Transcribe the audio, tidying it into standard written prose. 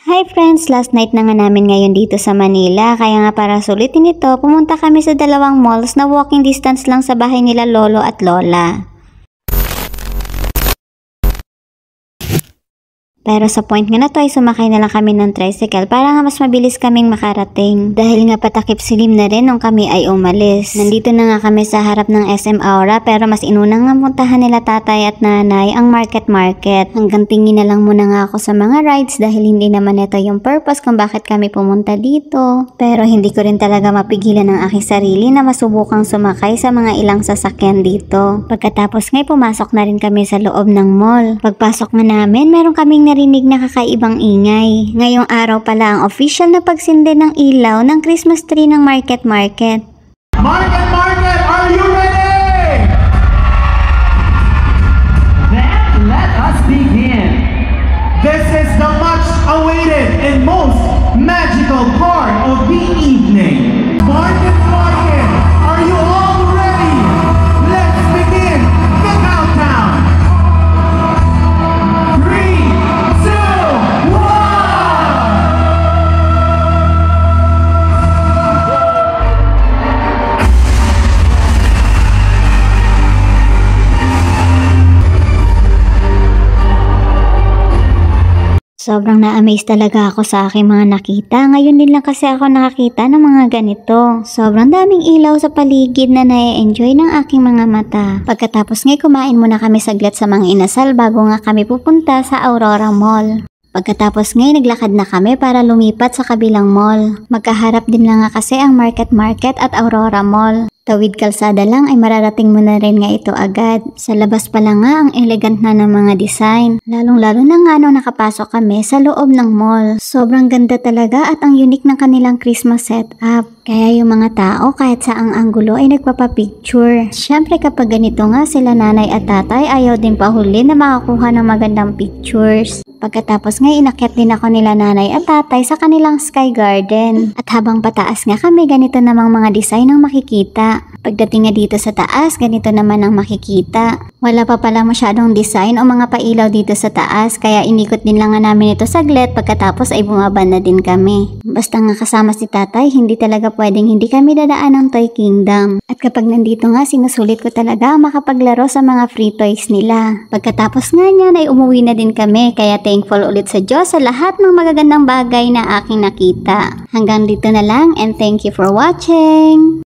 Hi friends, last night na nga namin ngayon dito sa Manila, kaya nga para sulitin ito, pumunta kami sa dalawang malls na walking distance lang sa bahay nila lolo at lola. Pero sa point nga na to ay sumakay na lang kami ng tricycle para nga mas mabilis kaming makarating. Dahil nga patakip silim na rin nung kami ay umalis. Nandito na nga kami sa harap ng SM Aura pero mas inuna nga puntahan nila tatay at nanay ang market. Hanggang tingin na lang muna nga ako sa mga rides dahil hindi naman ito yung purpose kung bakit kami pumunta dito. Pero hindi ko rin talaga mapigilan ang aking sarili na masubukang sumakay sa mga ilang sasakyan dito. Pagkatapos nga'y pumasok na rin kami sa loob ng mall. Pagpasok nga namin, meron kaming narinig na kakaibang ingay. Ngayong araw pala ang official na pagsindi ng ilaw ng Christmas tree ng market. Market, are you ready? Then let us begin. This is the much awaited and most magical part of the evening. Market, are you all ready? Let's begin the countdown. 3, 2, 1. Sobrang na-amaze talaga ako sa aking mga nakita. Ngayon din lang kasi ako nakakita ng mga ganito. Sobrang daming ilaw sa paligid na na-enjoy ng aking mga mata. Pagkatapos ngay kumain muna kami saglit sa mga inasal bago nga kami pupunta sa Aurora Mall. Pagkatapos ngay naglakad na kami para lumipat sa kabilang mall. Magkaharap din lang nga kasi ang market at Aurora Mall. Tawid kalsada lang ay mararating mo na rin nga ito agad. Sa labas pa lang nga ang elegant na ng mga design. Lalong-lalo na nga nung nakapasok kami sa loob ng mall. Sobrang ganda talaga at ang unique ng kanilang Christmas setup. Kaya yung mga tao kahit saang anggulo ay nagpapapicture. Siyempre kapag ganito nga sila nanay at tatay ayaw din pahuli na makakuha ng magandang pictures. Pagkatapos nga inakyat din ako nila nanay at tatay sa kanilang sky garden. At habang pataas nga kami ganito namang mga design ang makikita. Pagdating nga dito sa taas, ganito naman ang makikita. Wala pa pala masyadong design o mga pailaw dito sa taas, kaya inikot din lang nga namin ito saglit pagkatapos ay bumaba na din kami. Basta nga kasama si tatay, hindi talaga pwedeng hindi kami dadaan ng Toy Kingdom. At kapag nandito nga, sinusulit ko talaga makapaglaro sa mga free toys nila. Pagkatapos nga niyan ay umuwi na din kami, kaya thankful ulit sa Diyos sa lahat ng magagandang bagay na aking nakita. Hanggang dito na lang and thank you for watching!